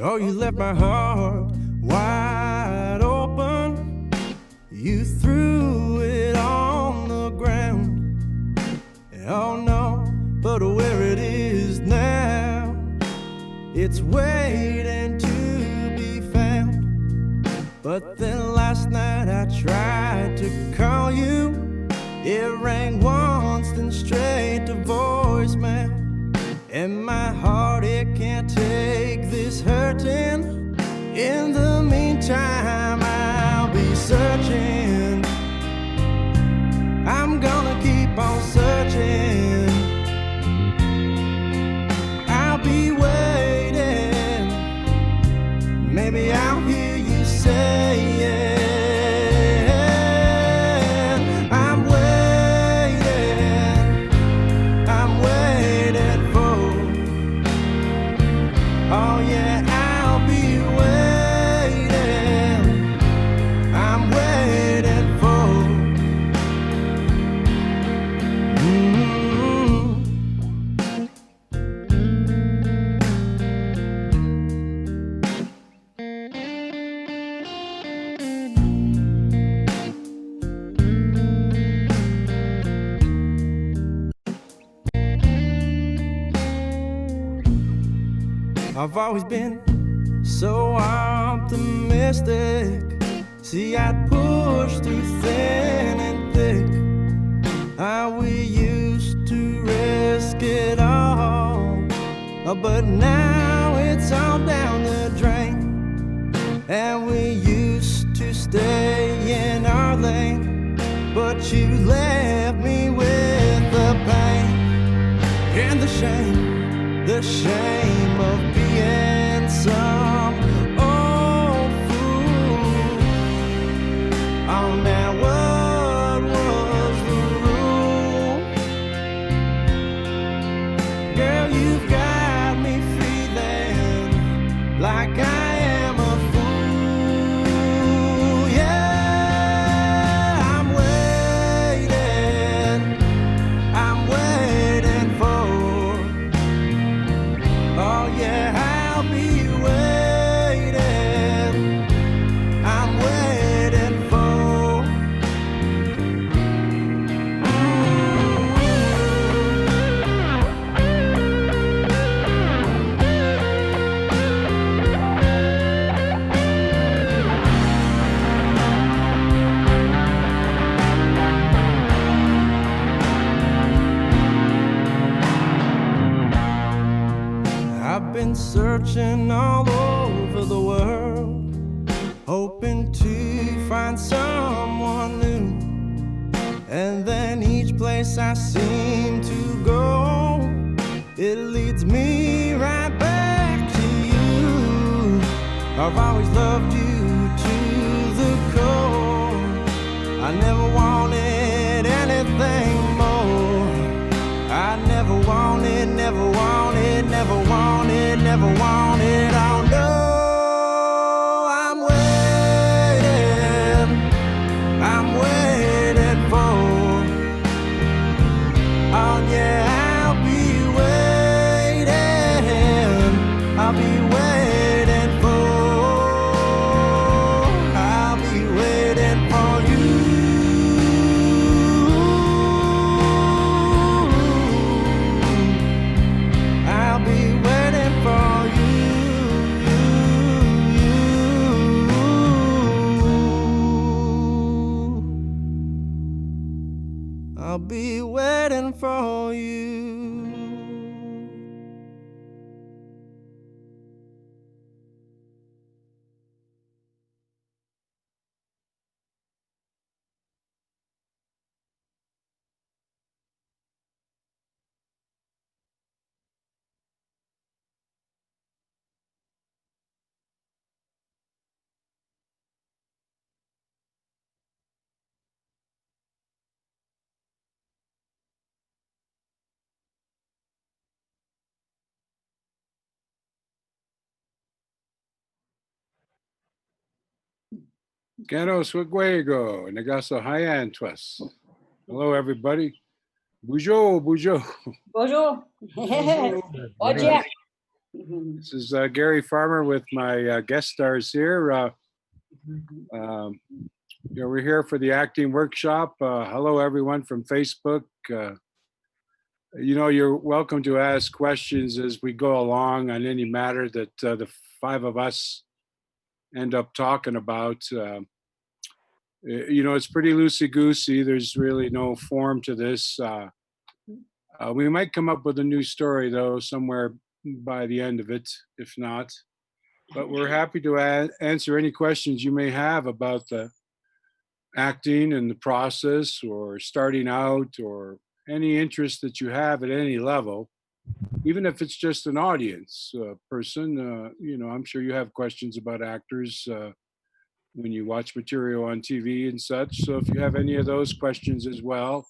Oh, you left my heart wide open. You threw it on the ground. Oh no, but where it is now, it's waiting to be found. But then last night I tried to call you. It rang once, then straight to voicemail. And my heart, it can't take this hurting. In the meantime, I'll be searching. I'm gonna keep on searching. I'll be waiting. Maybe I'll hear you say it. Oh yeah, I'll be waiting. I'm waiting for. I've always been so optimistic. See, I'd push through thin and thick. How we used to risk it all, but now it's all down the drain. And we used to stay in our lane, but you left me with the pain and the shame of being some old fool. Oh, now what was the rule? Girl, you've got me feeling like I am a fool. Yeah, I'm waiting for. Oh yeah, I'll be waiting. I'm waiting for. I've been searching all over the world, hoping to find someone new. And then each place I seem to go, it leads me right back to you. I've always loved you to the core. I never wanted anything more. I never wanted, never wanted, never wanted, never wanted. Oh no, I'm waiting for. Oh yeah, I'll be waiting. I'll be waiting for. I'll be waiting for you. I'll be waiting for you. I'll be waiting for you. Quero Swiguego, Negaso Hyantuas. Hello, everybody. Bonjour, bonjour. Bonjour. Oh, Jack. This is Gary Farmer with my guest stars here. We're here for the acting workshop. Hello, everyone from Facebook. You're welcome to ask questions as we go along on any matter that the five of us end up talking about. It's pretty loosey-goosey. There's really no form to this. We might come up with a new story, though, somewhere by the end of it, if not. But we're happy to answer any questions you may have about the acting and the process, or starting out, or any interest that you have at any level, even if it's just an audience person. I'm sure you have questions about actors when you watch material on TV and such. So if you have any of those questions as well,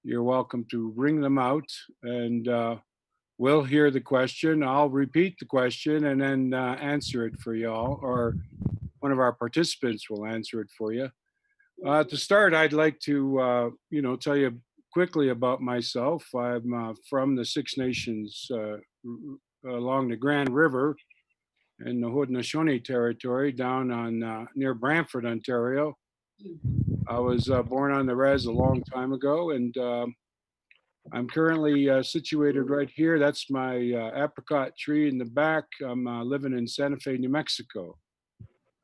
you're welcome to bring them out, and we'll hear the question. I'll repeat the question and then answer it for y'all, or one of our participants will answer it for you. To start, I'd like to, tell you quickly about myself. I'm from the Six Nations along the Grand River in the Haudenosaunee territory down on near Brantford, Ontario. I was born on the res a long time ago, and I'm currently situated right here. That's my apricot tree in the back. I'm living in Santa Fe, New Mexico.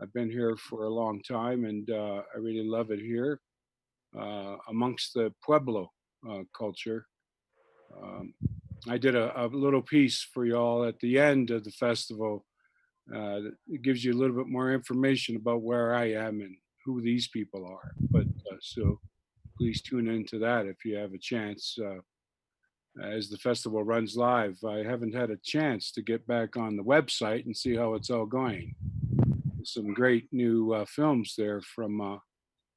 I've been here for a long time, and I really love it here amongst the Pueblo culture. I did a little piece for y'all at the end of the festival. It gives you a little bit more information about where I am and who these people are. But so please tune into that if you have a chance. As the festival runs live, I haven't had a chance to get back on the website and see how it's all going. Some great new films there from a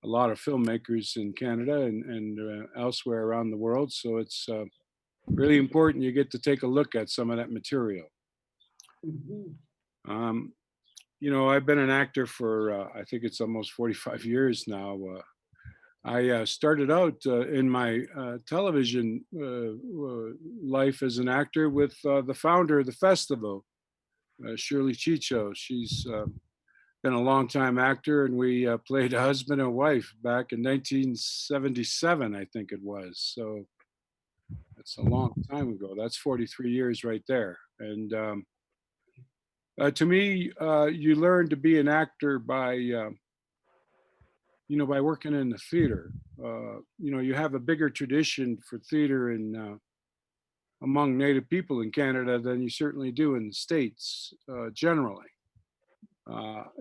lot of filmmakers in Canada and elsewhere around the world. So it's really important you get to take a look at some of that material. I've been an actor for, I think it's almost 45 years now. I started out in my television life as an actor with the founder of the festival, Shirley Chicho. She's been a long-time actor, and we played husband and wife back in 1977, I think it was. So that's a long time ago. That's 43 years right there. And to me, you learn to be an actor by by working in the theater. You have a bigger tradition for theater in among Native people in Canada than you certainly do in the States generally.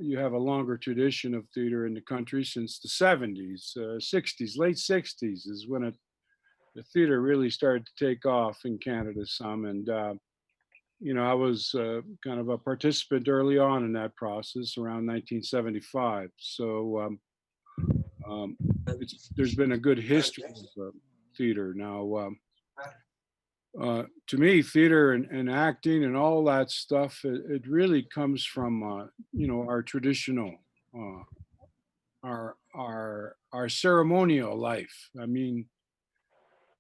You have a longer tradition of theater in the country since the 70s, 60s, late 60s is when the theater really started to take off in Canada some. And, I was kind of a participant early on in that process around 1975. So there's been a good history of theater. Now, to me, theater and acting and all that stuff, it really comes from our traditional, our ceremonial life. I mean,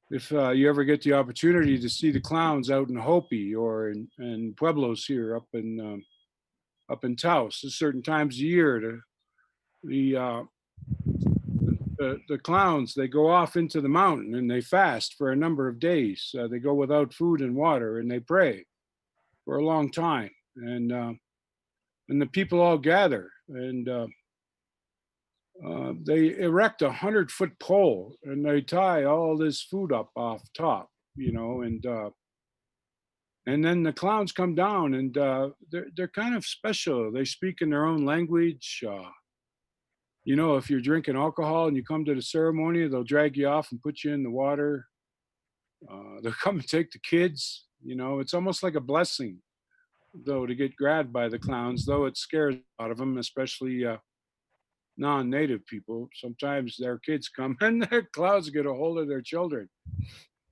if you ever get the opportunity to see the clowns out in Hopi or in Pueblos here up in Taos, at certain times a year, the clowns, they go off into the mountain and they fast for a number of days. They go without food and water, and they pray for a long time. And the people all gather, and they erect 100-foot pole, and they tie all this food up off top, and then the clowns come down, and they're kind of special. They speak in their own language. If you're drinking alcohol and you come to the ceremony, they'll drag you off and put you in the water. They'll come and take the kids. It's almost like a blessing, though, to get grabbed by the clowns, though it scares a lot of them, especially non-native people. Sometimes their kids come and their clowns get a hold of their children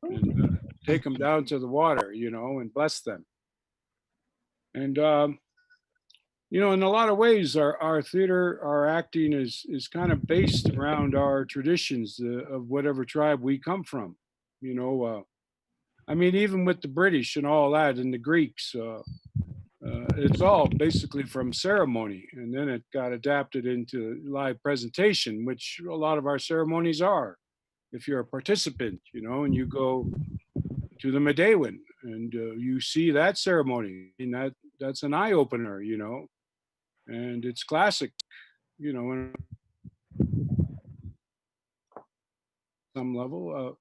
and take them down to the water, and bless them. And in a lot of ways, our theater, our acting is kind of based around our traditions of whatever tribe we come from. I mean, even with the British and all that and the Greeks, it's all basically from ceremony, and then it got adapted into live presentation, which a lot of our ceremonies are. If you're a participant, and you go to the Medewan and you see that ceremony, and that's an eye opener, and it's classic, on some level,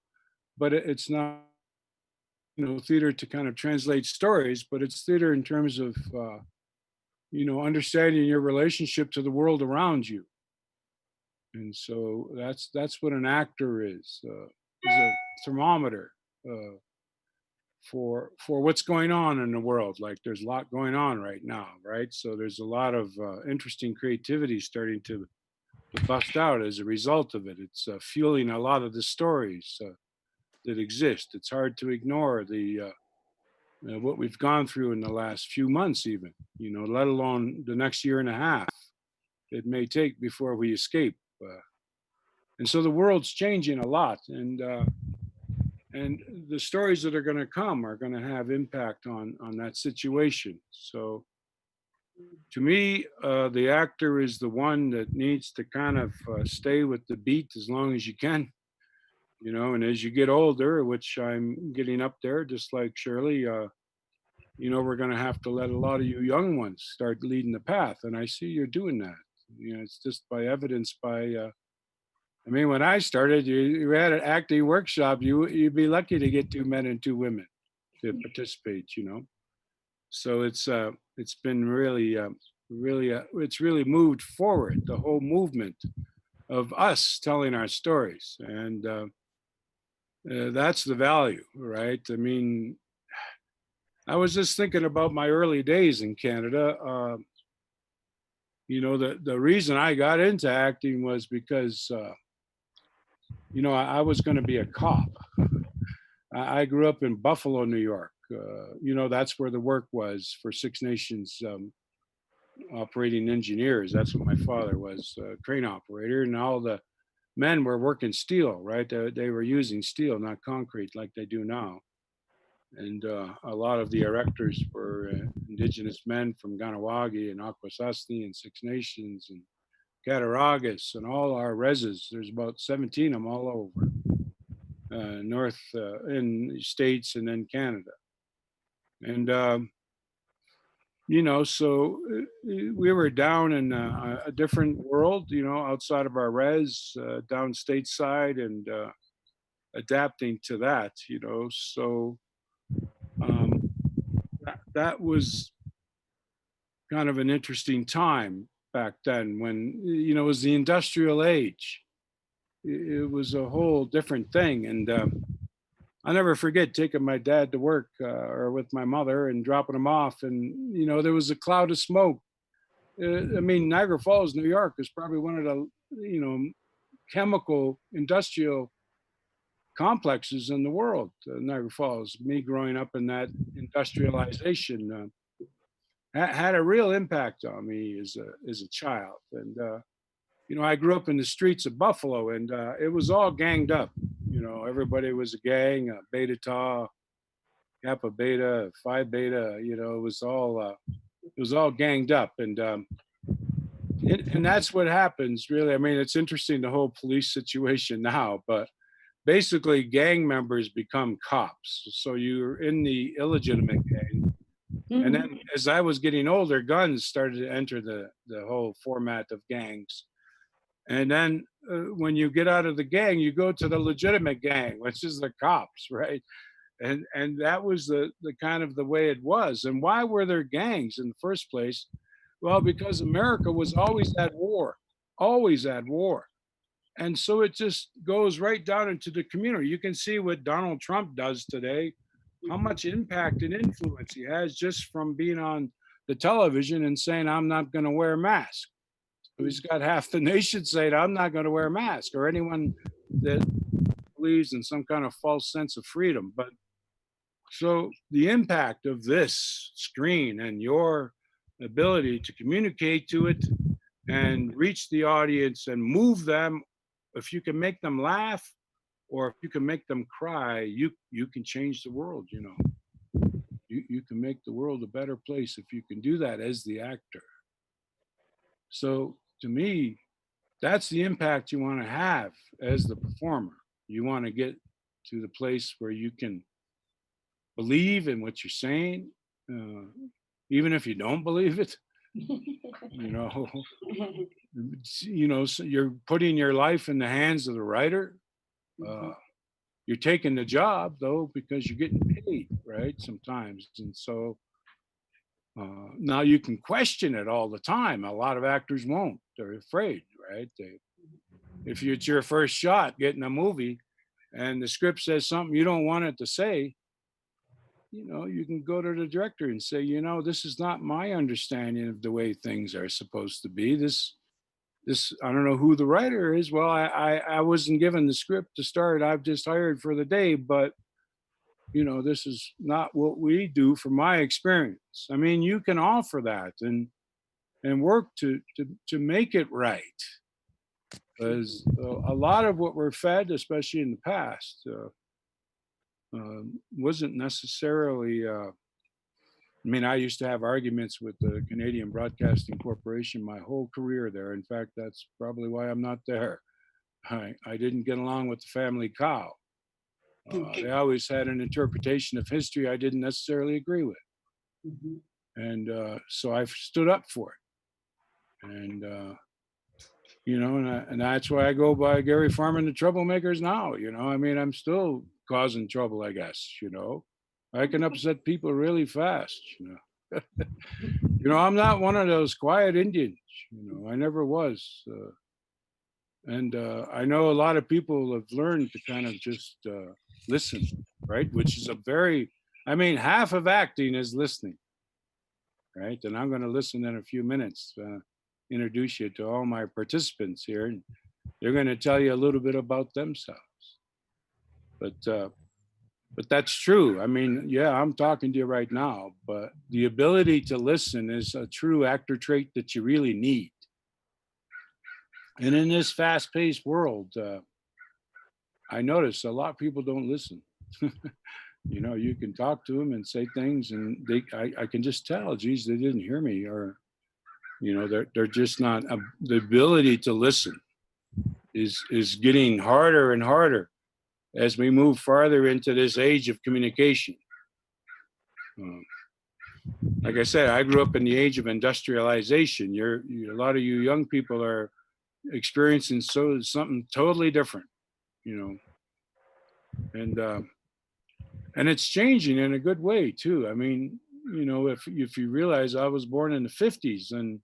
but it's not, theater to kind of translate stories, but it's theater in terms of, understanding your relationship to the world around you. And so that's what an actor is a thermometer uh, for what's going on in the world. Like there's a lot going on right now, right? So there's a lot of interesting creativity starting to bust out as a result of it. It's fueling a lot of the stories that exist. It's hard to ignore the what we've gone through in the last few months, even, let alone the next year and a half it may take before we escape. And so the world's changing a lot, and the stories that are going to come are going to have impact on that situation. So to me, the actor is the one that needs to kind of stay with the beat as long as you can, and as you get older, which I'm getting up there, just like Shirley, we're going to have to let a lot of you young ones start leading the path. And I see you're doing that. It's just by evidence by, I mean, when I started, you had an acting workshop, you'd be lucky to get 2 men and 2 women to participate, So it's been really, it's really moved forward, the whole movement of us telling our stories. And that's the value, right? I mean, I was just thinking about my early days in Canada. The reason I got into acting was because, I was going to be a cop. I grew up in Buffalo, New York. That's where the work was for Six Nations operating engineers. That's what my father was, a crane operator, and all the men were working steel, right? They were using steel, not concrete like they do now. And a lot of the erectors were indigenous men from Ganawagi and Akwesasne and Six Nations and Cattaraugus and all our reses. There's about 17 of them all over north in the States and then Canada. And, so we were down in a different world, outside of our res, down stateside, and adapting to that, So that was kind of an interesting time back then when, it was the industrial age. It was a whole different thing. And I'll never forget taking my dad to work or with my mother and dropping him off. And, there was a cloud of smoke. I mean, Niagara Falls, New York is probably one of the, chemical industrial complexes in the world. Niagara Falls, me growing up in that industrialization had a real impact on me as a child. And, I grew up in the streets of Buffalo, and it was all ganged up. Everybody was a gang, Beta Tau, Kappa Beta, Phi Beta. It was all ganged up, and that's what happens, really. I mean, it's interesting, the whole police situation now, but basically, gang members become cops. So you're in the illegitimate gang. And then as I was getting older, guns started to enter the whole format of gangs. And then when you get out of the gang, you go to the legitimate gang, which is the cops, right? And that was the kind of the way it was. And why were there gangs in the first place? Well, because America was always at war, always at war. And so it just goes right down into the community. You can see what Donald Trump does today, how much impact and influence he has just from being on the television and saying, I'm not going to wear a mask. So he's got half the nation saying, I'm not going to wear a mask, or anyone that believes in some kind of false sense of freedom. But so the impact of this screen and your ability to communicate to it and reach the audience and move them, if you can make them laugh, or if you can make them cry, you can change the world. You can make the world a better place if you can do that as the actor. So to me, that's the impact you want to have as the performer. You want to get to the place where you can believe in what you're saying, even if you don't believe it. you know so you're putting your life in the hands of the writer. You're taking the job though because you're getting paid, right, sometimes. And so now you can question it all the time. A lot of actors won't. They're afraid, right? If it's your first shot getting a movie and the script says something you don't want it to say, you can go to the director and say, this is not my understanding of the way things are supposed to be. This, I don't know who the writer is. Well, I wasn't given the script to start. I've just hired for the day, but this is not what we do from my experience. I mean, you can offer that and work to make it right. Because a lot of what we're fed, especially in the past, wasn't necessarily. I used to have arguments with the Canadian Broadcasting Corporation my whole career there. In fact, that's probably why I'm not there. I didn't get along with the family cow. They always had an interpretation of history I didn't necessarily agree with. And so I stood up for it. And, and that's why I go by Gary Farman, the Troublemakers now. I'm still causing trouble, I guess. I can upset people really fast. I'm not one of those quiet Indians. I never was. And I know a lot of people have learned to kind of just listen, right? Which is half of acting is listening, right? And I'm going to listen in a few minutes, introduce you to all my participants here, and they're going to tell you a little bit about themselves. But that's true. I'm talking to you right now, but the ability to listen is a true actor trait that you really need. And in this fast-paced world, I notice a lot of people don't listen. You can talk to them and say things, and I can just tell, geez, they didn't hear me, or they're just not. The ability to listen is getting harder and harder as we move farther into this age of communication. Like I said, I grew up in the age of industrialization. A lot of you young people are experiencing something totally different, and it's changing in a good way too. If you realize I was born in the 50s, and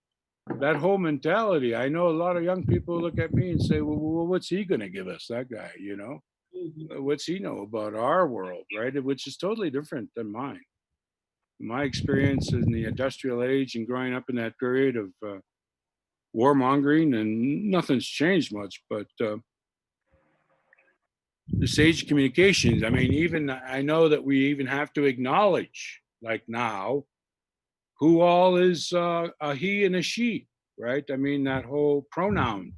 that whole mentality, I know a lot of young people look at me and say, well what's he going to give us, that guy, what's he know about our world, right? Which is totally different than mine. My experience in the industrial age and growing up in that period of warmongering, and nothing's changed much, but this age of communications, I know that we even have to acknowledge, like now, who all is a he and a she, right? That whole pronouns.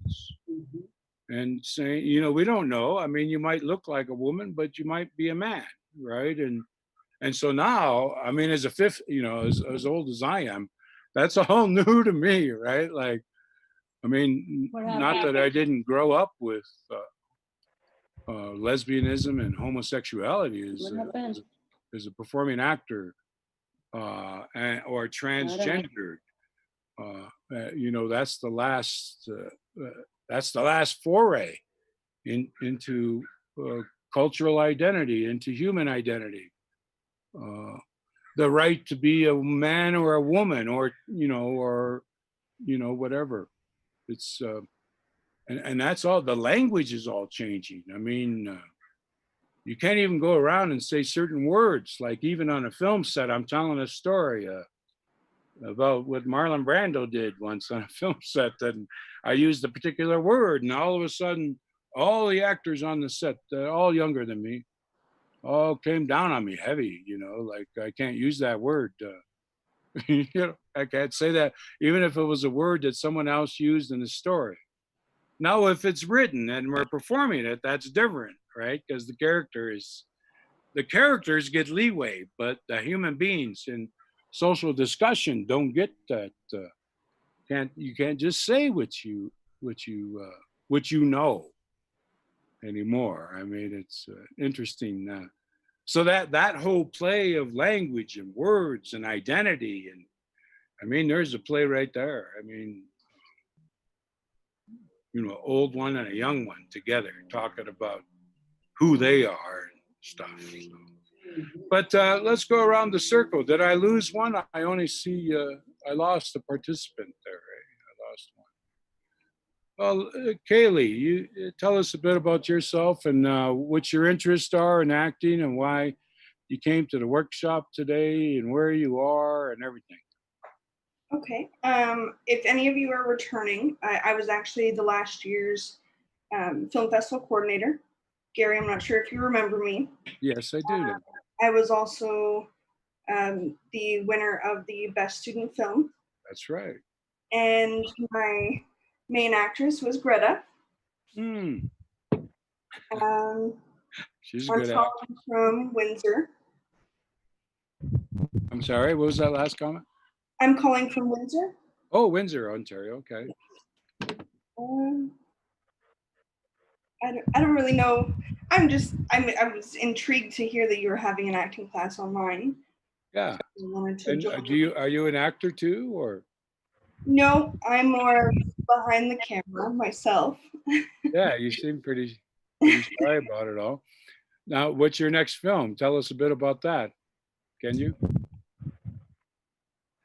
And saying, we don't know. You might look like a woman, but you might be a man, right? And so now, as a fifth, as old as I am, that's all new to me, right? Like, not that I didn't grow up with lesbianism and homosexuality as a performing actor, or transgendered. That's the last foray into cultural identity, into human identity. The right to be a man or a woman, or whatever. It's and that's all. The language is all changing. You can't even go around and say certain words. Like even on a film set, I'm telling a story about what Marlon Brando did once on a film set, that I used a particular word, and all of a sudden, all the actors on the set, all younger than me, all came down on me heavy. Like I can't use that word. I can't say that, even if it was a word that someone else used in the story. Now, if it's written and we're performing it, that's different, right? Because the characters get leeway, but the human beings in social discussion don't get that. You can't just say what you what you know anymore. I mean, it's interesting. So that whole play of language and words and identity, and I mean, there's a play right there. I mean, old one and a young one together talking about who they are and stuff. So. But let's go around the circle. Did I lose one? I only see I lost a participant there. I lost one. Well, Kaylee, you tell us a bit about yourself and what your interests are in acting and why you came to the workshop today and where you are and everything. Okay. If any of you are returning, I was actually the last year's film festival coordinator. Gary, I'm not sure if you remember me. Yes, I do. I was also the winner of the Best Student Film. That's right. And my main actress was Greta. She's a good actress. I'm from Windsor. I'm sorry, what was that last comment? I'm calling from Windsor. Oh, Windsor, Ontario. Okay. I don't really know. I was intrigued to hear that you were having an acting class online. Yeah. So I wanted to and are you an actor too, or? No, I'm more behind the camera myself. Yeah, you seem pretty shy about it all. Now, what's your next film? Tell us a bit about that. Can you?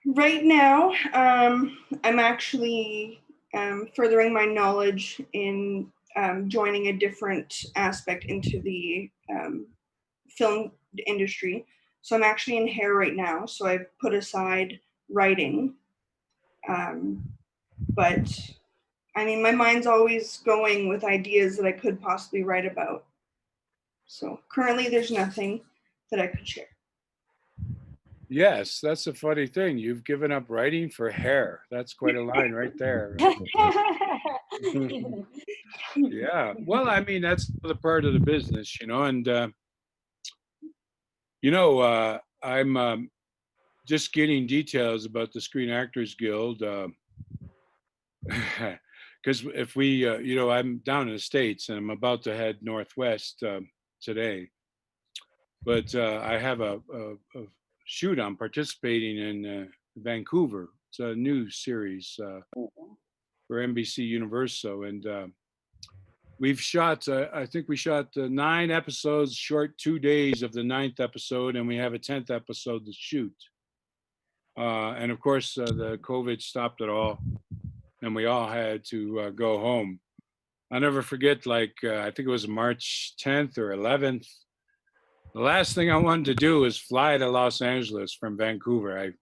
Right now, I'm actually furthering my knowledge in joining a different aspect into the film industry. So I'm actually in hair right now. So I've put aside writing. But I mean, my mind's always going with ideas that I could possibly write about. So currently there's nothing that I could share. Yes, that's a funny thing. You've given up writing for hair. That's quite a line right there. Yeah. Well, I mean, that's the part of the business, and I'm just getting details about the Screen Actors Guild. Because if we, I'm down in the States and I'm about to head northwest today, but I have a shoot I'm participating in Vancouver. It's a new series for NBC Universal, and we've shot. I think we shot 9 episodes, short 2 days of the 9th episode, and we have a 10th episode to shoot. And of course, the COVID stopped it all, and we all had to go home. I'll never forget, I think it was March 10th or 11th. The last thing I wanted to do was fly to Los Angeles from Vancouver.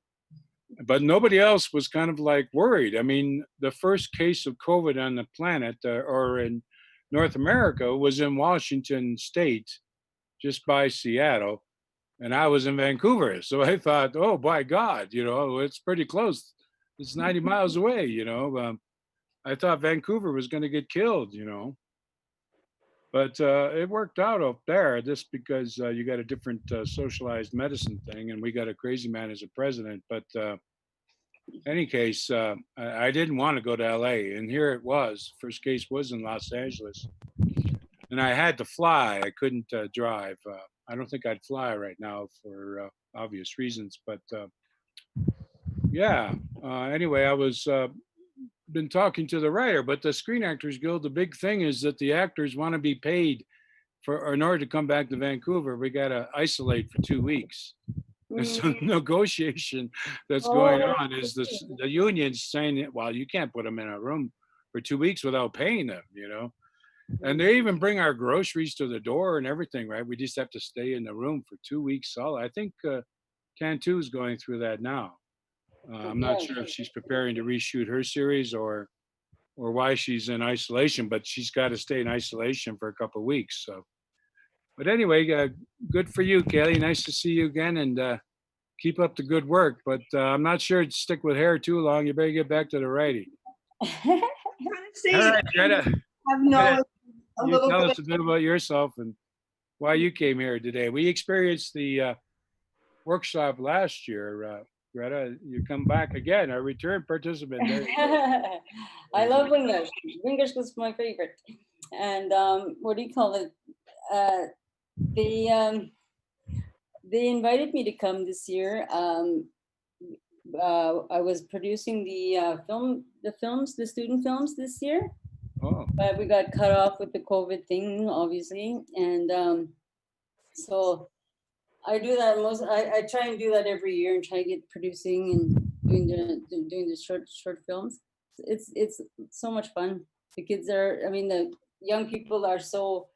But nobody else was kind of worried. I mean, the first case of COVID on the planet or in North America was in Washington State, just by Seattle. And I was in Vancouver. So I thought, oh, by God, it's pretty close. It's 90 miles away, I thought Vancouver was going to get killed, But it worked out up there just because you got a different socialized medicine thing, and we got a crazy man as a president. But any case, I didn't want to go to LA, and here it was. First case was in Los Angeles, and I had to fly. I couldn't drive. I don't think I'd fly right now for obvious reasons. But yeah. Anyway, I was been talking to the writer, but the Screen Actors Guild, the big thing is that the actors want to be paid in order to come back to Vancouver. We got to isolate for 2 weeks. There's some negotiation that's going on. Is the union's saying, well, you can't put them in a room for 2 weeks without paying them, And they even bring our groceries to the door and everything, right? We just have to stay in the room for 2 weeks solid. I think Cantu is going through that now. I'm not sure if she's preparing to reshoot her series or why she's in isolation, but she's got to stay in isolation for a couple of weeks. So, but anyway, good for you, Kaylee. Nice to see you again, and keep up the good work. But I'm not sure to stick with hair too long. You better get back to the writing. All right, Greta. Have knowledge a you little tell bit. us a bit about yourself and why you came here today. We experienced the workshop last year. Greta, you come back again, a return participant. There you go. I love Wingers. Wingers was my favorite. And what do you call it? Uh, they they invited me to come this year. I was producing the the student films this year, Oh, but we got cut off with the COVID thing, obviously, and so I do that I try and do that every year and try to get producing and doing the short films. It's so much fun. The kids are, I mean, the young people are so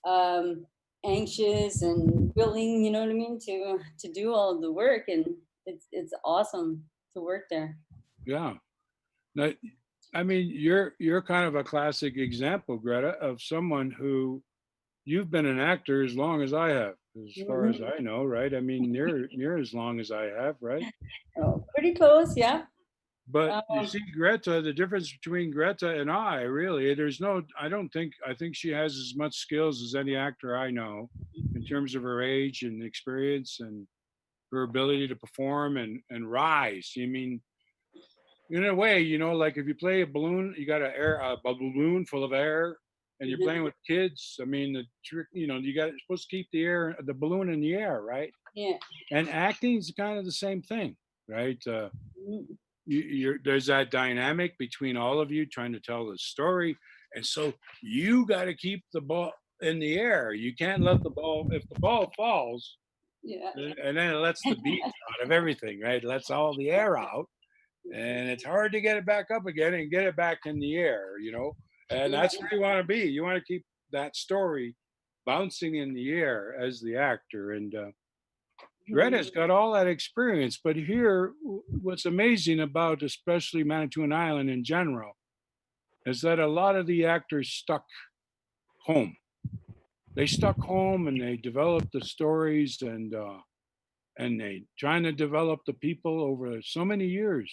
um, anxious and willing, you know what I mean, to do all of the work, and it's awesome to work there. yeah. Now, I mean, you're kind of a classic example, Greta, of someone who you've been an actor as long as I have, as far as I know, right? I mean, near as long as I have, right? Oh, pretty close, yeah. But you Um, see, Greta, the difference between Greta and I, really, there's no, I think she has as much skills as any actor I know in terms of her age and experience and her ability to perform and rise. I mean, in a way, like if you play a balloon, you got a balloon full of air and you're playing with kids. I mean, the trick, you got supposed to keep the balloon in the air, right? yeah. And acting is kind of the same thing, right? Mm, There's that dynamic between all of you trying to tell the story, and so you got to keep the ball in the air. You can't let the ball, if the ball falls, yeah. and then it lets the beat out of everything, right? It lets all the air out, and it's hard to get it back up again and get it back in the air. And Yeah. that's where you want to be. You want to keep that story bouncing in the air as the actor, and Greta's got all that experience, but here, what's amazing about especially Manitoulin Island in general is that a lot of the actors stuck home. They stuck home and they developed the stories and they trying to develop the people over so many years,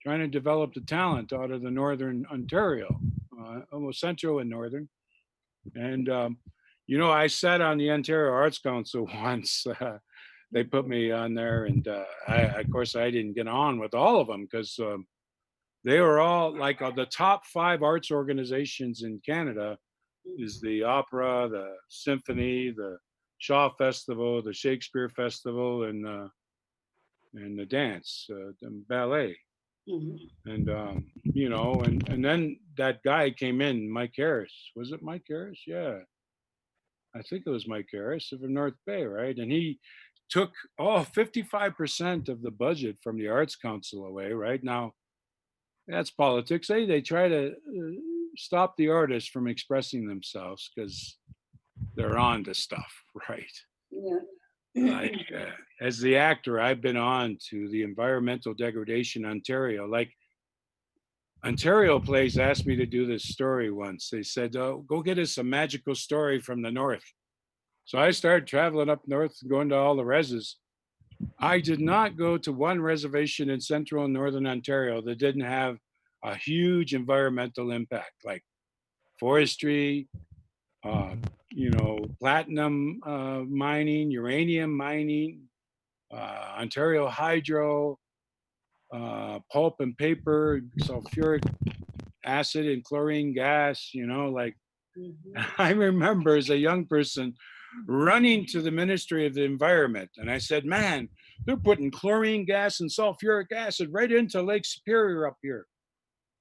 trying to develop the talent out of the Northern Ontario, almost Central and Northern. And I sat on the Ontario Arts Council once. They put me on there, and of course, I didn't get on with all of them because they were all like the top 5 arts organizations in Canada is the opera, the symphony, the Shaw Festival, the Shakespeare Festival, and the dance, the ballet. Mhm. And and then that guy came in, Mike Harris. Was it Mike Harris? Yeah, I think it was Mike Harris from North Bay, right? And he took 55% of the budget from the Arts Council away. Right now, that's politics. They try to stop the artists from expressing themselves because they're on to stuff, right? Yeah. Like as the actor, I've been on to the Environmental Degradation Ontario. Like Ontario Plays asked me to do this story once. They said, "Oh, go get us a magical story from the north." So I started traveling up north, going to all the reses. I did not go to one reservation in central and northern Ontario that didn't have a huge environmental impact, like forestry, platinum mining, uranium mining, Ontario Hydro, pulp and paper, sulfuric acid and chlorine gas, like Mhm. I remember as a young person running to the Ministry of the Environment. And I said, man, they're putting chlorine gas and sulfuric acid right into Lake Superior up here.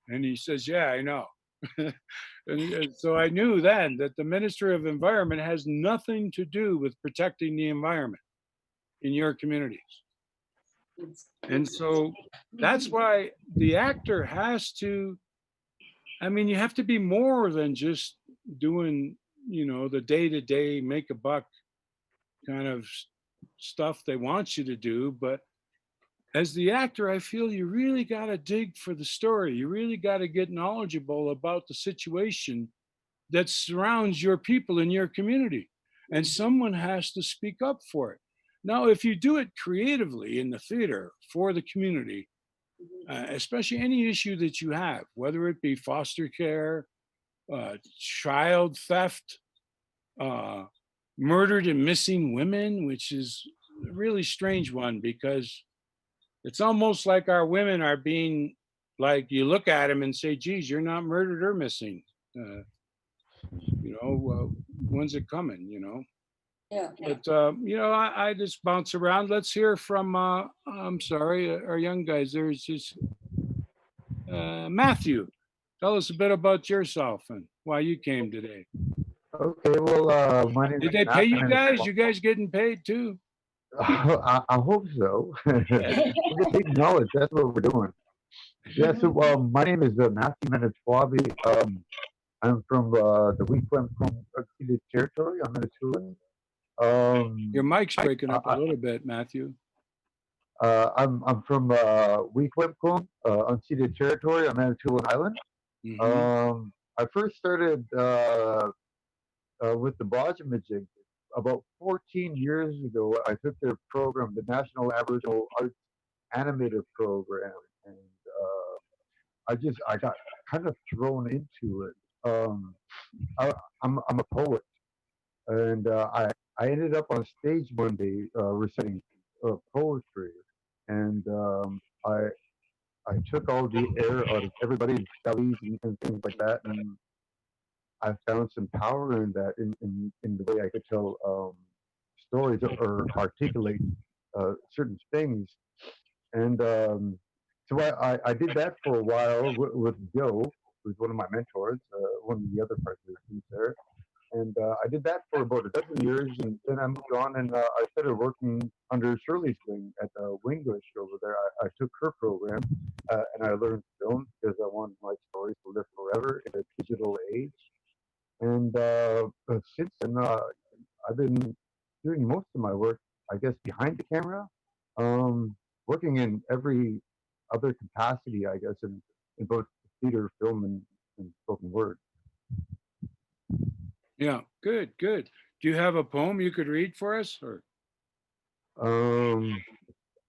And he says, yeah, I know. And so I knew then that the Ministry of Environment has nothing to do with protecting the environment in your communities. And so that's why the actor has to, I mean, you have to be more than just doing, the day-to-day make a buck kind of stuff they want you to do. But as the actor, I feel you really got to dig for the story. You really got to get knowledgeable about the situation that surrounds your people in your community. And someone has to speak up for it. Now, if you do it creatively in the theater for the community, especially any issue that you have, whether it be foster care, child theft, uh, murdered and missing women, which is a really strange one because it's almost like our women are being like you look at them and say, geez, you're not murdered or missing. When's it coming, Yeah. But, I just bounce around. Let's hear from, I'm sorry, our young guys. There's just Matthew. Tell us a bit about yourself and why you came today. Okay, well, my name Did is they pay Matt. you guys? You guys getting paid too? I hope so. We're getting knowledge. That's what we're doing. Yeah. So, my name is Matthew Manitwabi. I'm from the Weequahic Unceded Territory. I'm Manitoulin. Your mic's breaking up a I, little bit, Matthew. I'm from Weequahic Unceded Territory on Manitoulin Island. Mhm. I first started with the Bajamajig about 14 years ago. I took their program, the National Aboriginal Arts Animator Program, and I got kind of thrown into it. I'm a poet, and I ended up on stage one day reciting poetry, and I took all the air out of everybody's bellies and things like that, and I found some power in that, in the way I could tell stories or articulate certain things. And so I did that for a while with Joe, who's one of my mentors, one of the other participants there. And I did that for about a dozen years, and then I moved on and I started working under Shirley's wing at Winglish over there. I took her program and I learned film because I wanted my stories to live forever in a digital age. And since then, I've been doing most of my work, I guess, behind the camera, working in every other capacity, I guess, in both theater, film, and spoken word. Yeah, good, good. Do you have a poem you could read for us? Or Um,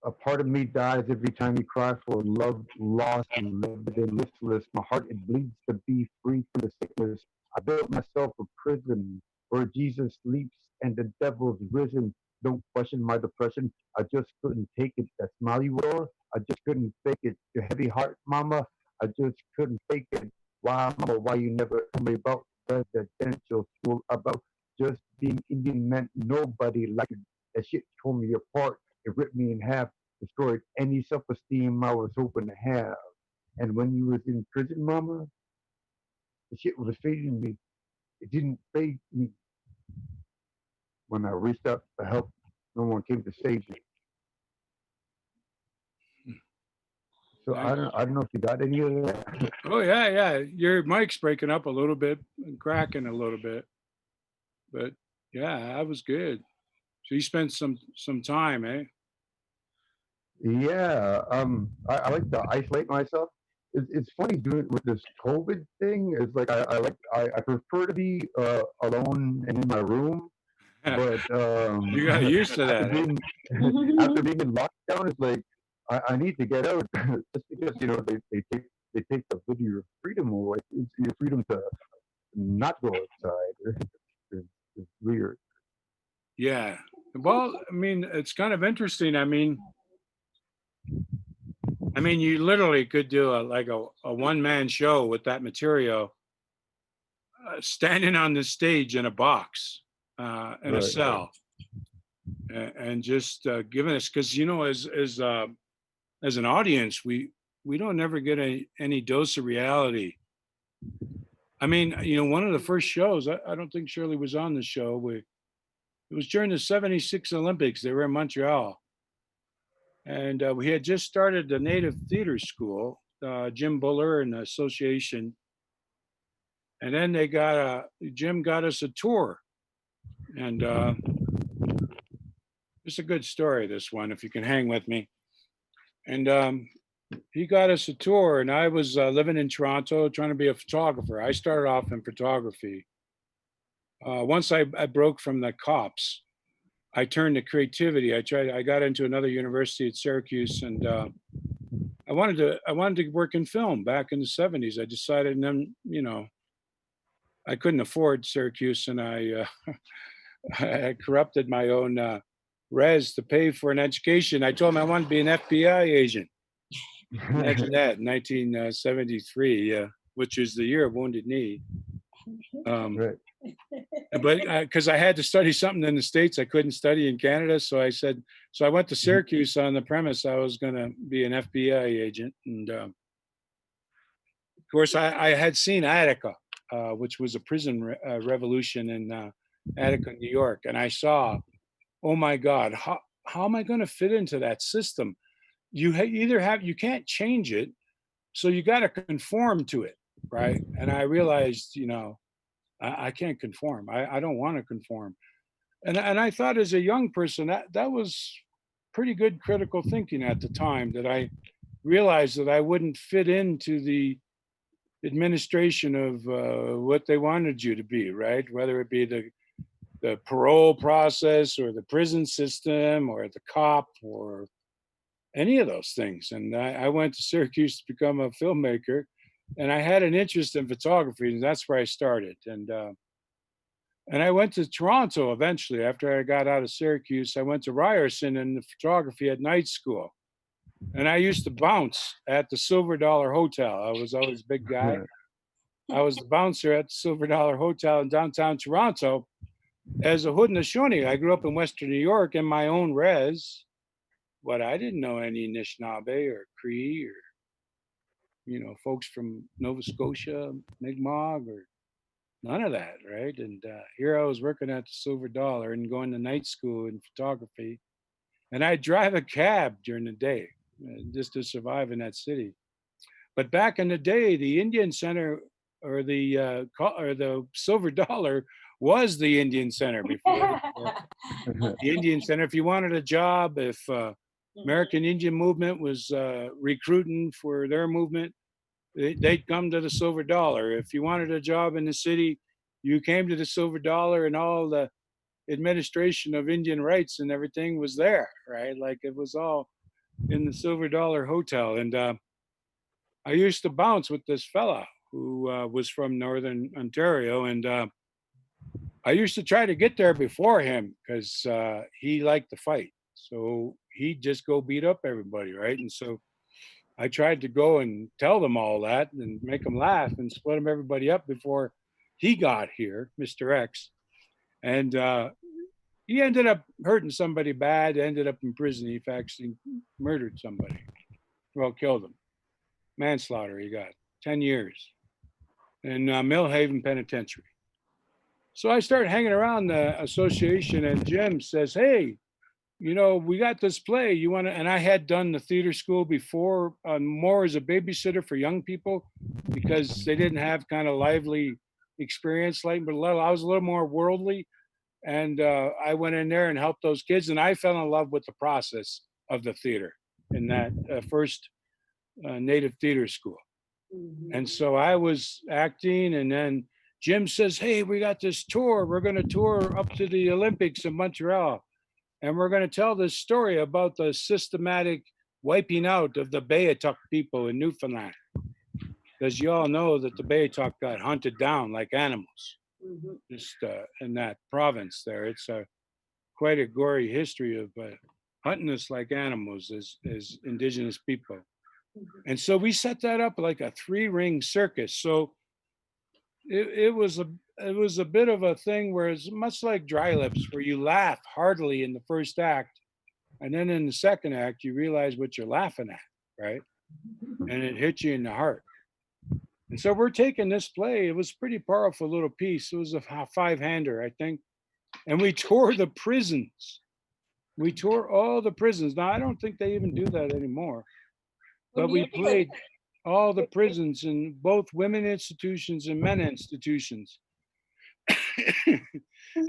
a part of me dies every time you cry for love lost and lived and listless. My heart it bleeds to be free from the sickness. I built myself a prison where Jesus sleeps and the devil's risen. Don't question my depression. I just couldn't take it. That smile you wore, I just couldn't fake it. Your heavy heart, mama, I just couldn't fake it. Why, mama, why you never told me about residential school, about just being Indian meant nobody liked it. That shit tore me apart. It ripped me in half, destroyed any self-esteem I was hoping to have. And when you was in prison, mama, the shit was fading me. It didn't fade me. When I reached out for help, no one came to save me. So nice. I don't know if you got any of that. Oh yeah, yeah. Your mic's breaking up a little bit and cracking a little bit. But yeah, that was good. So you spent some time, eh? Yeah, I like to isolate myself. It's funny doing it with this COVID thing. It's like I prefer to be alone and in my room, but You got used to after that, eh? being after being in lockdown, it's like I need to get out just because they take the bit of your freedom away. It's your freedom to not go outside. It's weird. Yeah. Well, I mean, it's kind of interesting. I mean, you literally could do a one-man show with that material, standing on the stage in a box, in a Right. cell, and just giving us because as an audience, we don't ever get any dose of reality. I mean, one of the first shows, I don't think Shirley was on the show. It was during the '76 Olympics. They were in Montreal. And we had just started the Native Theater School, Jim Buller and the association. And then Jim got us a tour. And it's a good story, this one, if you can hang with me. And he got us a tour, and I was living in Toronto trying to be a photographer. I started off in photography. Once I broke from the cops, I turned to creativity. I got into another university at Syracuse, and I wanted to work in film back in the '70s. I decided, and then I couldn't afford Syracuse, and I corrupted my own res to pay for an education. I told him I wanted to be an FBI agent. Imagine that, 1973, which is the year of Wounded Knee. Right. But because I had to study something in the States, I couldn't study in Canada. So I said, so I went to Syracuse on the premise I was going to be an FBI agent. And of course, I had seen Attica, which was a prison revolution in Attica, New York. And I saw, oh my God, how am I going to fit into that system? You can't change it. So you got to conform to it. Right. And I realized, I can't conform. I don't want to conform. And I thought as a young person that was pretty good critical thinking at the time, that I realized that I wouldn't fit into the administration of what they wanted you to be, right? Whether it be the parole process or the prison system or the cop or any of those things. And I went to Syracuse to become a filmmaker, and I had an interest in photography, and that's where I started. And I went to Toronto eventually. After I got out of Syracuse, I went to Ryerson in the photography at night school. And I used to bounce at the Silver Dollar Hotel. I was always a big guy. I was the bouncer at the Silver Dollar Hotel in downtown Toronto as a Haudenosaunee. I grew up in Western New York in my own res, but I didn't know any Anishinaabe or Cree or, folks from Nova Scotia, Mi'kmaq, or none of that, right? And here I was working at the Silver Dollar and going to night school in photography. And I'd drive a cab during the day just to survive in that city. But back in the day, the Indian Center or the Silver Dollar was the Indian Center before. The Indian Center, if you wanted a job, if American Indian movement was recruiting for their movement, they'd come to the Silver Dollar. If you wanted a job in the city, you came to the Silver Dollar, and all the administration of Indian rights and everything was there, right? Like it was all in the Silver Dollar Hotel. And I used to bounce with this fella who was from Northern Ontario. And I used to try to get there before him because he liked to fight. So he'd just go beat up everybody, right? And so I tried to go and tell them all that and make them laugh and split them everybody up before he got here, Mr. X. And he ended up hurting somebody bad, ended up in prison. He actually murdered somebody. Well, killed him. Manslaughter, he got 10 years in Millhaven Penitentiary. So I started hanging around the association, and Jim says, hey, we got this play. You want to? And I had done the theater school before, more as a babysitter for young people, because they didn't have kind of lively experience like, but I was a little more worldly. And I went in there and helped those kids, and I fell in love with the process of the theater in that first native theater school. And so I was acting, and then Jim says, hey, we got this tour. We're going to tour up to the Olympics in Montreal. And we're going to tell this story about the systematic wiping out of the Beothuk people in Newfoundland. Because you all know that the Beothuk got hunted down like animals, just in that province there. It's quite a gory history of hunting us like animals as Indigenous people. And so we set that up like a 3-ring circus. So it was a bit of a thing where it's much like Dry Lips, where you laugh heartily in the first act, and then in the second act you realize what you're laughing at, right? And it hits you in the heart. And so we're taking this play. It was a pretty powerful little piece. It was a 5-hander, I think. And we tore the prisons. We tore all the prisons. Now I don't think they even do that anymore. But we played all the prisons in both women institutions and men institutions.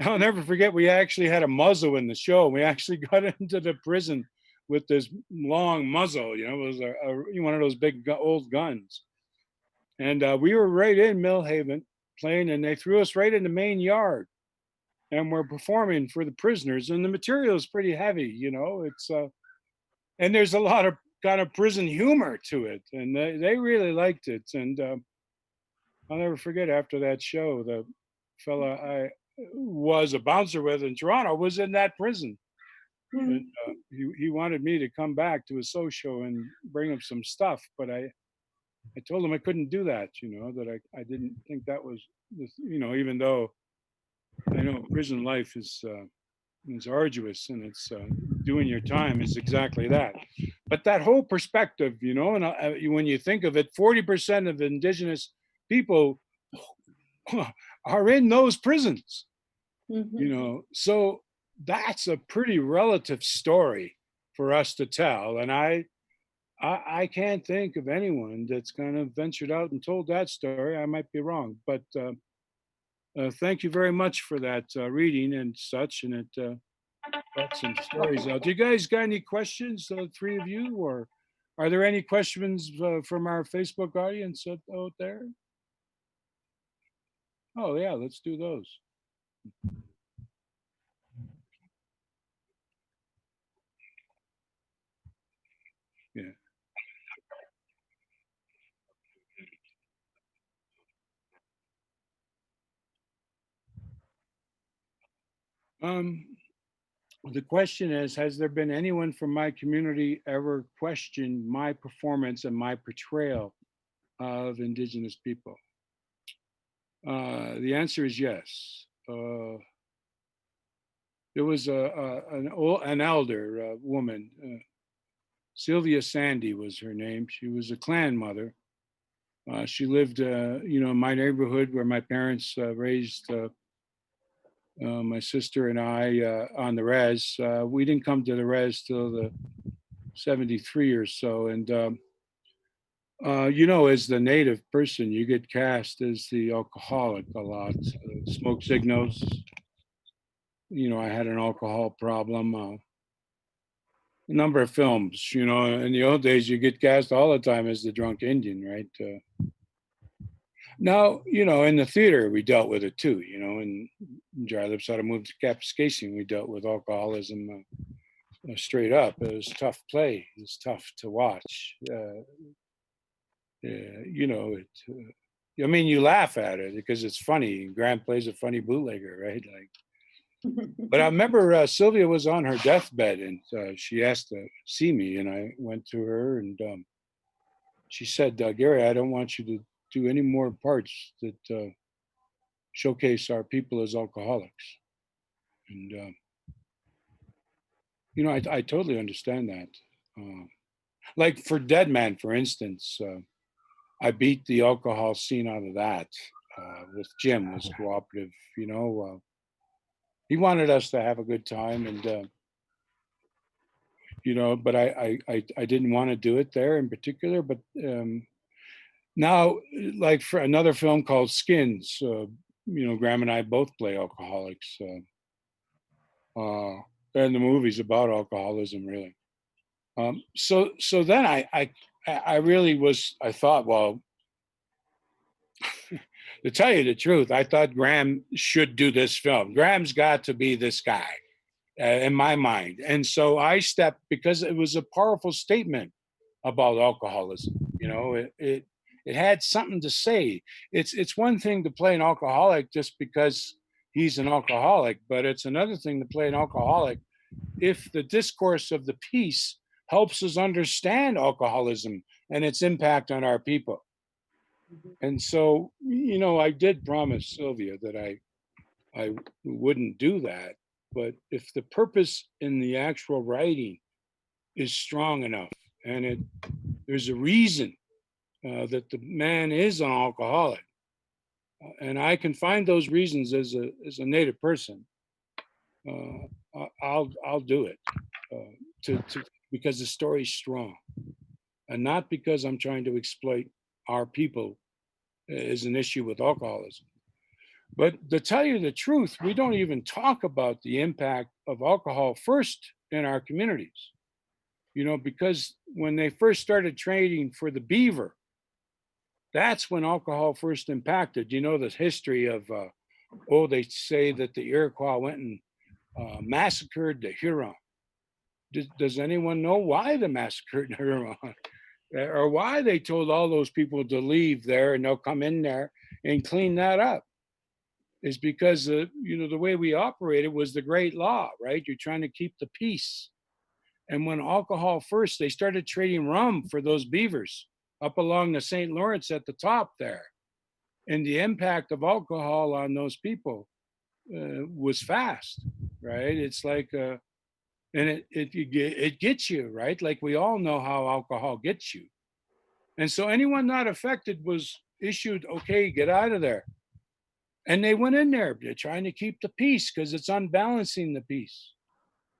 I'll never forget, we actually had a muzzle in the show. We actually got into the prison with this long muzzle. It was one of those big old guns. And we were right in Millhaven playing, and they threw us right in the main yard. And we're performing for the prisoners, and the material is pretty heavy, it's and there's a lot of kind of prison humor to it, and they really liked it. And I'll never forget after that show, the fella I was a bouncer with in Toronto was in that prison. And Mhm. he wanted me to come back to a social and bring him some stuff, but I told him I couldn't do that, that I didn't think that was, even though I know prison life is arduous and it's doing your time is exactly that. But that whole perspective, and when you think of it, 40% of indigenous people are in those prisons, so that's a pretty relative story for us to tell. And I can't think of anyone that's kind of ventured out and told that story. I might be wrong, but thank you very much for that reading and such. And it brought some stories out. Do you guys got any questions, the three of you, or are there any questions from our Facebook audience out there? Oh yeah, let's do those. Yeah. Um, the question is, has there been anyone from my community ever questioned my performance and my portrayal of Indigenous people? The answer is yes. There was an elder woman, Sylvia Sandy was her name. She was a clan mother. She lived, in my neighborhood where my parents raised my sister and I on the res. We didn't come to the res till the 73 or so. And, as the native person, you get cast as the alcoholic a lot. Smoke signals. I had an alcohol problem. A number of films, in the old days, you get cast all the time as the drunk Indian, right? Now, in the theater, we dealt with it too, and Dry Lips How to Move to Kapuskasing, we dealt with alcoholism straight up. It was tough play. It was tough to watch. I mean, you laugh at it because it's funny. Graham plays a funny bootlegger, right? But I remember Sylvia was on her deathbed and she asked to see me, and I went to her and she said, Gary, I don't want you to do any more parts that showcase our people as alcoholics. And, I totally understand that. Like for Dead Man, for instance, I beat the alcohol scene out of that with Jim, was cooperative, he wanted us to have a good time and, but I didn't want to do it there in particular, but now, like for another film called Skins, Graham and I both play alcoholics. And the movie's about alcoholism, really. So then I really I thought, well, to tell you the truth, I thought Graham should do this film. Graham's got to be this guy in my mind. And so I stepped because it was a powerful statement about alcoholism. It had something to say. It's one thing to play an alcoholic just because he's an alcoholic, but it's another thing to play an alcoholic if the discourse of the piece helps us understand alcoholism and its impact on our people. And so, I did promise Sylvia that I wouldn't do that. But if the purpose in the actual writing is strong enough and there's a reason that the man is an alcoholic, and I can find those reasons as a native person, I'll do it because the story's strong, and not because I'm trying to exploit our people as an issue with alcoholism. But to tell you the truth, we don't even talk about the impact of alcohol first in our communities. Because when they first started trading for the beaver, that's when alcohol first impacted. The history of, they say that the Iroquois went and massacred the Huron. Does anyone know why they massacred the Huron? or why they told all those people to leave there and they'll come in there and clean that up, is because the way we operated was the great law, right? You're trying to keep the peace. And when alcohol first, they started trading rum for those beavers up along the St. Lawrence at the top there. And the impact of alcohol on those people was fast, right? It's like, and it gets you, right? Like we all know how alcohol gets you. And so anyone not affected was issued, okay, get out of there. And they went in there. They're trying to keep the peace because it's unbalancing the peace,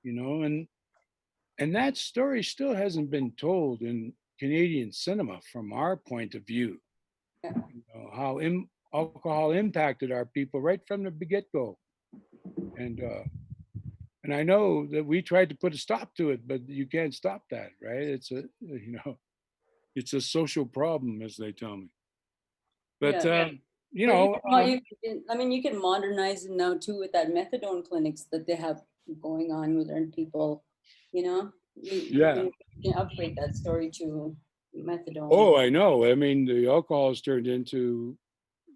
and that story still hasn't been told in Canadian cinema from our point of view. Yeah. How alcohol impacted our people right from the get-go. And I know that we tried to put a stop to it, but you can't stop that, right? It's a social problem, as they tell me. But Yeah. you But know, you can modernize it now too with that methadone clinics that they have going on with their people. Yeah. You can upgrade that story to methadone. Oh, I know. I mean, the alcohol has turned into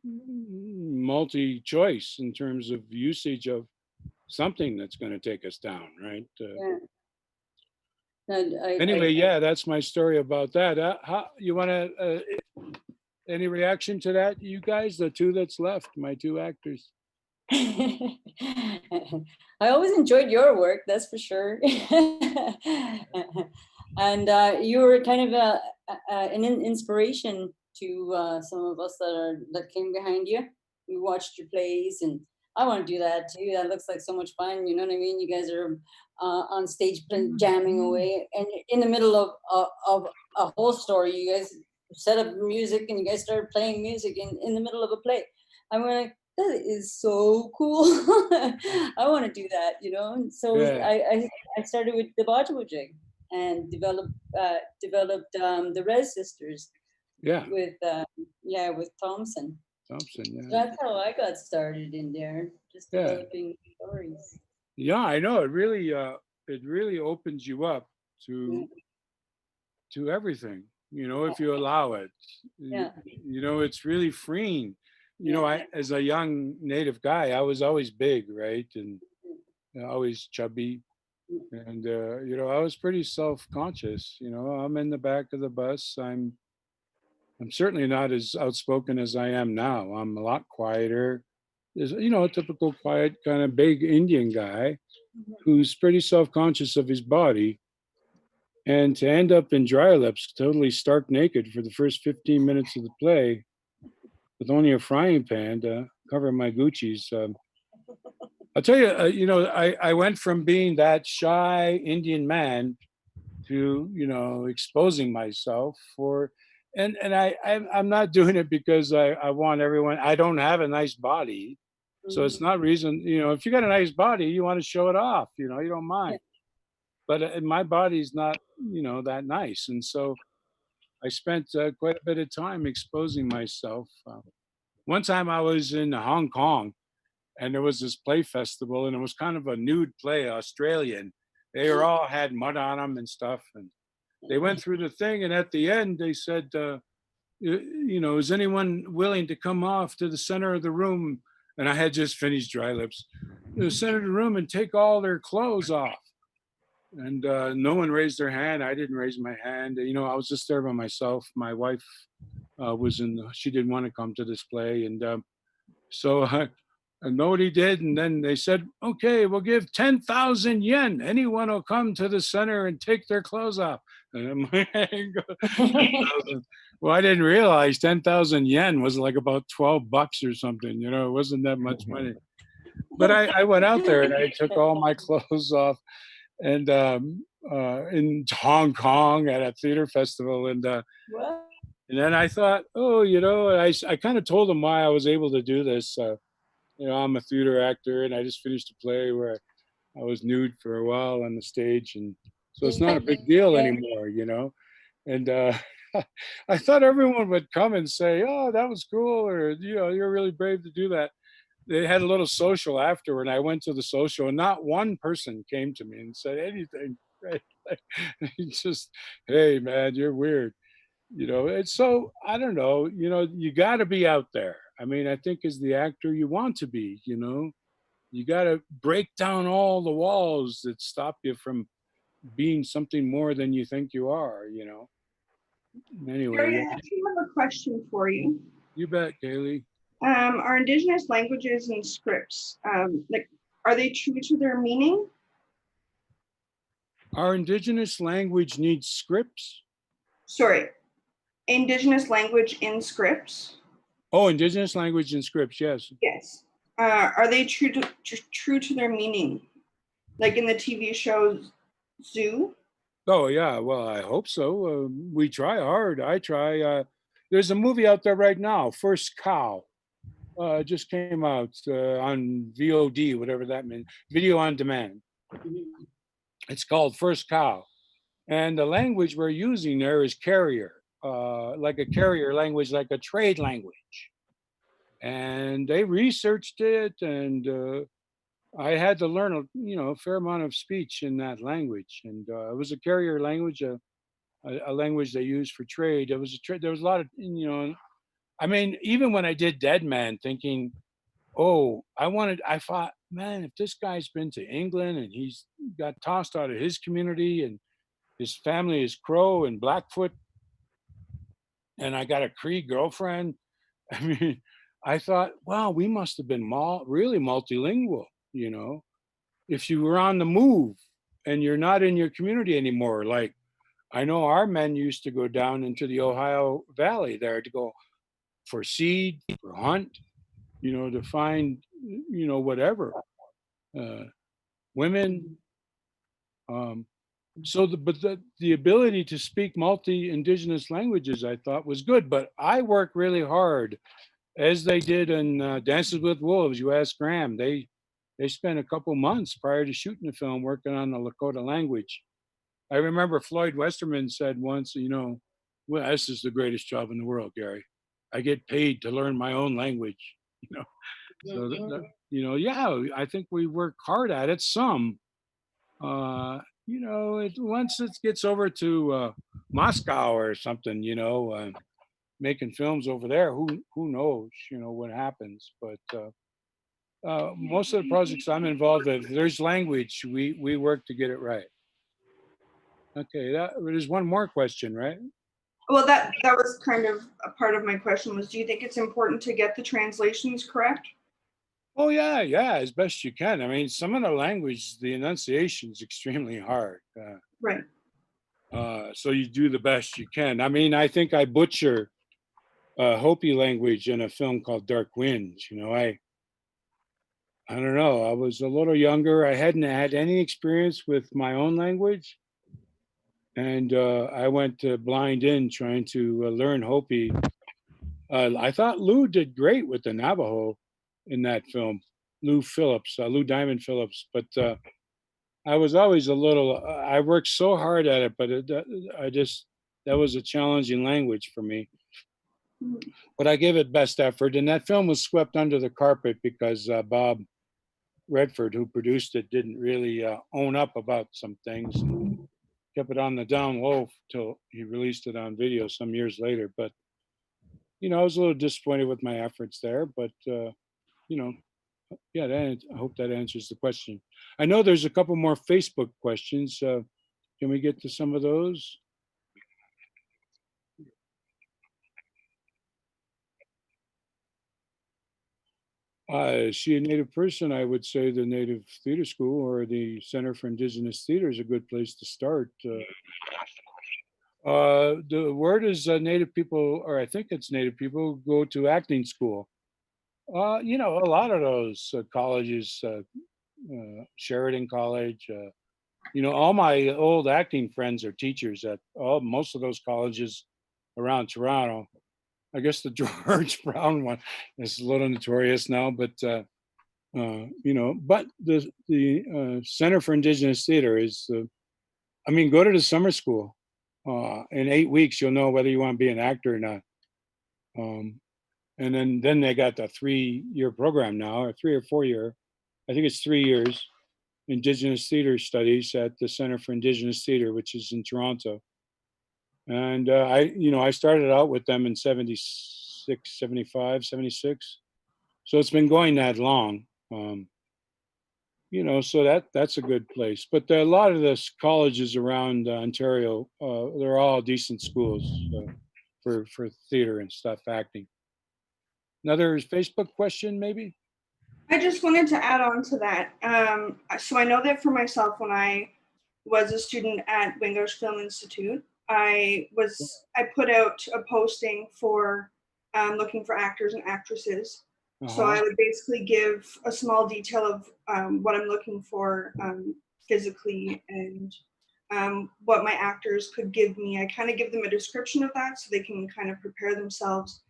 multi-choice in terms of usage of something that's going to take us down, right? Yeah. And Anyway, yeah, that's my story about that. How you want to? Any reaction to that, you guys? The two that's left, my two actors. I always enjoyed your work, that's for sure. And you were kind of an inspiration to some of us that came behind you. We watched your plays, and I want to do that too. That looks like so much fun. You know what I mean? You guys are on stage jamming away, and in the middle of a whole story, you guys set up music and you guys started playing music in the middle of a play. I'm like, that is so cool. I want to do that, And so Yeah. I started with the Bajamujig and developed the Rez Sisters Yeah. with Thompson. Thompson. So Yeah. that's how I got started in there, just Yeah. developing stories. Yeah, I know. It really opens you up Yeah. to everything. If you allow it. Yeah. It's really freeing. Yeah. I, as a young native guy, I was always big, right? And always chubby. And, I was pretty self-conscious. I'm in the back of the bus. I'm certainly not as outspoken as I am now. I'm a lot quieter. There's, a typical quiet kind of big Indian guy who's pretty self-conscious of his body. And to end up in Dry Lips, totally stark naked for the first 15 minutes of the play, with only a frying pan to cover my Gucci's. I'll tell you, I went from being that shy Indian man to, exposing myself and I'm not doing it because I want everyone. I don't have a nice body, so it's not reason. If you got a nice body, you want to show it off. You don't mind. But my body's not, that nice, and so I spent quite a bit of time exposing myself. One time I was in Hong Kong, and there was this play festival, and it was kind of a nude play, Australian. They were all had mud on them and stuff, and they went through the thing, and at the end they said, is anyone willing to come off to the center of the room? And I had just finished Dry Lips. The center of the room and take all their clothes off. And no one raised their hand. I didn't raise my hand. I was just there by myself. My wife she didn't want to come to this play. And so nobody did. And then they said, okay, we'll give 10,000 yen. Anyone will come to the center and take their clothes off. And I'm like, well, I didn't realize 10,000 yen was like about $12 or something. It wasn't that much money. But I went out there and I took all my clothes off. And in Hong Kong at a theater festival, and then I thought, I kind of told them why I was able to do this. I'm a theater actor, and I just finished a play where I was nude for a while on the stage, and so it's not a big deal anymore, And I thought everyone would come and say, "Oh, that was cool," or "You're really brave to do that." They had a little social afterward, and I went to the social, and not one person came to me and said anything. Right? Just, hey man, you're weird. It's so, I don't know, you got to be out there. I mean, I think as the actor you want to be, you got to break down all the walls that stop you from being something more than you think you are. Anyway, Gary, I yeah, actually have a question for you. you bet, Kaylee. Are Indigenous languages and scripts, like, are they true to their meaning? Our indigenous language needs scripts. Sorry, Indigenous language in scripts? Oh, indigenous language and scripts, yes. Yes. Are they true to their meaning? Like in the TV show Zoo? Oh, yeah. Well, I hope so. We try hard. I try. There's a movie out there right now, First Cow. It just came out on VOD, whatever that means, video on demand. Mhm. It's called First Cow. And the language we're using there is carrier, like a carrier language, like a trade language. And they researched it, and I had to learn a fair amount of speech in that language. And it was a carrier language, a language they used for trade. There was a lot of, I mean, even when I did Dead Man, thinking, oh, I thought, man, if this guy's been to England and he's got tossed out of his community and his family is Crow and Blackfoot, and I got a Cree girlfriend. I mean, I thought, wow, we must have been really multilingual, you know, if you were on the move and you're not in your community anymore. Like, I know our men used to go down into the Ohio Valley there to go for seed, for hunt, to find, whatever, uh, women. Um, but the ability to speak multi-indigenous languages, I thought was good. But I worked really hard, as they did in Dances with Wolves. You ask Graham, they spent a couple months prior to shooting the film working on the Lakota language. I remember Floyd Westerman said once, well, this is the greatest job in the world, Gary. I get paid to learn my own language. You know, so yeah, I think we work hard at it. Some, once it gets over to Moscow or something, making films over there, who knows, what happens. But most of the projects I'm involved with, there's language. We work to get it right. Okay, there's one more question, right? Well, that was kind of a part of my question was, do you think it's important to get the translations correct? Oh yeah, as best you can. I mean, some of the language, the enunciation is extremely hard. Right. So you do the best you can. I mean, I think I butcher Hopi language in a film called Dark Winds. I don't know. I was a little younger. I hadn't had any experience with my own language, and I went blind in trying to learn Hopi. I thought Lou did great with the Navajo in that film, Lou Diamond Phillips. But I was always a little. I worked so hard at it, but that was a challenging language for me. Mhm. But I gave it best effort, and that film was swept under the carpet because Bob Redford, who produced it, didn't really own up about some things. And kept it on the down low till he released it on video some years later. But I was a little disappointed with my efforts there. But you know, yeah, I hope that answers the question. I know there's a couple more Facebook questions. Can we get to some of those? Is she a Native person? I would say the Native Theater School or the Center for Indigenous Theater is a good place to start. The word is Native people, or I think it's Native people, go to acting school. A lot of those colleges, Sheridan College, all my old acting friends are teachers at most of those colleges around Toronto. I guess the George Brown one is a little notorious now, but but the Center for Indigenous Theater is. I mean, go to the summer school. In 8 weeks, you'll know whether you want to be an actor or not. Um, and then they got the 3-year program now, or 3 or 4 year. I think it's 3 years. Indigenous Theater Studies at the Center for Indigenous Theater, which is in Toronto. And I started out with them in 76, 75, 76. So it's been going that long. So that's a good place. But a lot of the colleges around Ontario, they're all decent schools for theater and stuff, acting. Another Facebook question, maybe? I just wanted to add on to that. So I know that for myself, when I was a student at Wingars Film Institute, I put out a posting for looking for actors and actresses. So I would basically give a small detail of what I'm looking for physically and what my actors could give me. I kind of give them a description of that so they can kind of prepare themselves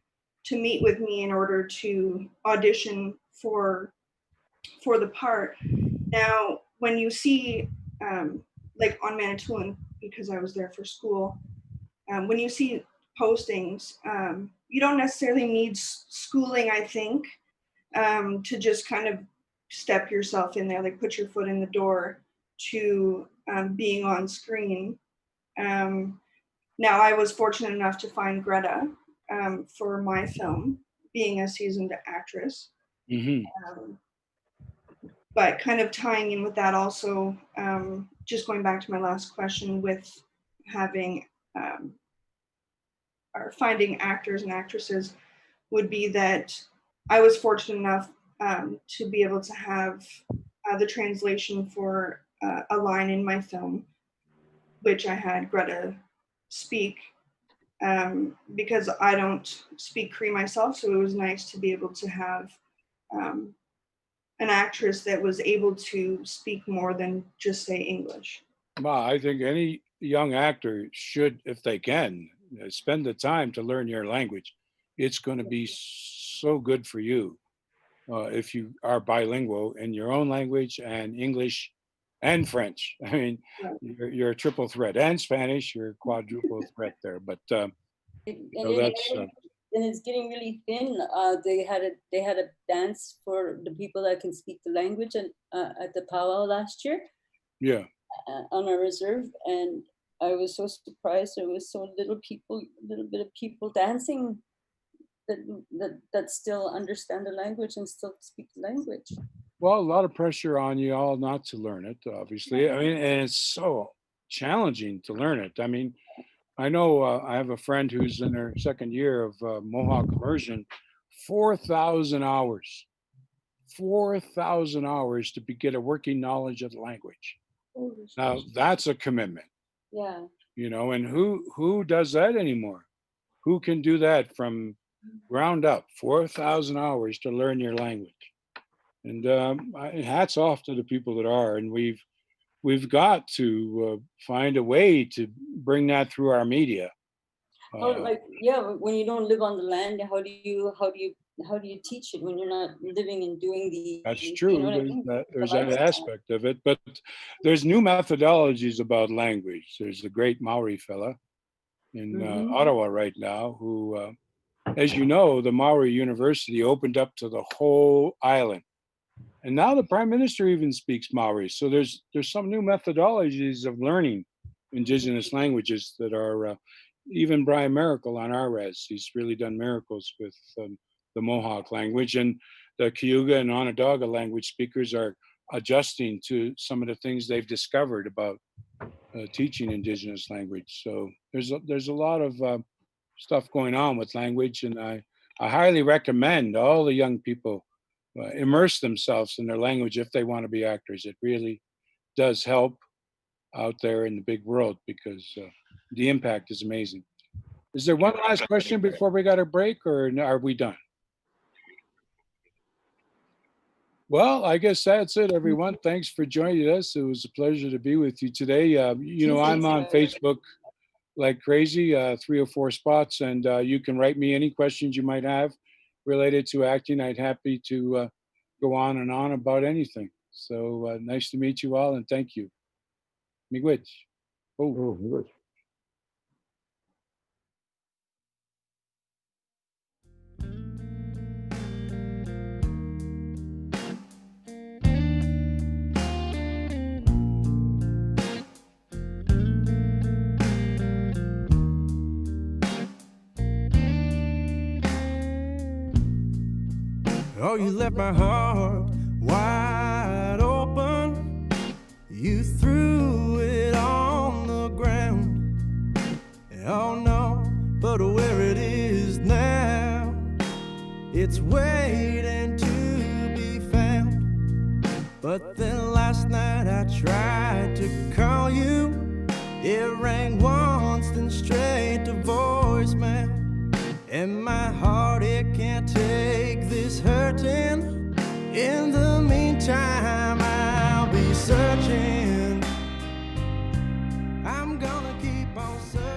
to meet with me in order to audition for the part. Now, when you see like on Manitoulin, because I was there for school, when you see postings, you don't necessarily need schooling, I think, to just kind of step yourself in there, like put your foot in the door to being on screen. Now, I was fortunate enough to find Greta for my film, being a seasoned actress. But kind of tying in with that also, just going back to my last question with having or finding actors and actresses, would be that I was fortunate enough to be able to have the translation for a line in my film, which I had Greta speak, because I don't speak Cree myself, so it was nice to be able to have an actress that was able to speak more than just say English. Well, I think any young actor should, if they can, spend the time to learn your language. It's going to be so good for you if you are bilingual in your own language and English and French. I mean, you're a triple threat, and Spanish, you're a quadruple threat there. But and it's getting really thin. They had a dance for the people that can speak the language and at the powwow last year. Yeah. On our reserve, and I was so surprised there was so little bit of people dancing that still understand the language and still speak the language. Well, a lot of pressure on you all not to learn it, obviously. I mean, and it's so challenging to learn it. I mean, I know I have a friend who's in her second year of Mohawk immersion, 4,000 hours. 4,000 hours to get a working knowledge of the language. Now that's a commitment. Yeah. And who does that anymore? Who can do that from ground up? 4,000 hours to learn your language. And hats off to the people that are. And we've got to find a way to bring that through our media. When you don't live on the land, how do you teach it when you're not living and doing the? That's true. You know what I mean? There's that aspect of it, but there's new methodologies about language. There's the great Maori fella in Ottawa right now, who, as you know, the Maori University opened up to the whole island, and now the Prime Minister even speaks Maori. So there's some new methodologies of learning Indigenous languages that are. Even Brian Miracle on our res, he's really done miracles with the Mohawk language, and the Cayuga and Onondaga language speakers are adjusting to some of the things they've discovered about teaching Indigenous language. So there's a lot of stuff going on with language, and I highly recommend all the young people immerse themselves in their language if they want to be actors. It really does help out there in the big world, because the impact is amazing. Is there one last question before we got a break, or are we done? Well, I guess that's it, everyone. Thanks for joining us. It was a pleasure to be with you today. I'm on Facebook like crazy, 3 or 4 spots, and you can write me any questions you might have related to acting. I'd happy to go on and on about anything. So nice to meet you all, and thank you. Miigwech. Miigwech. Oh, you left my heart wide open. You threw it on the ground. Oh no, but where it is now, it's waiting to be found. But then last night I tried to call you. It rang once, then straight to voicemail. And my heart, it can't take this hurting. In the meantime, I'll be searching. I'm gonna keep on searching.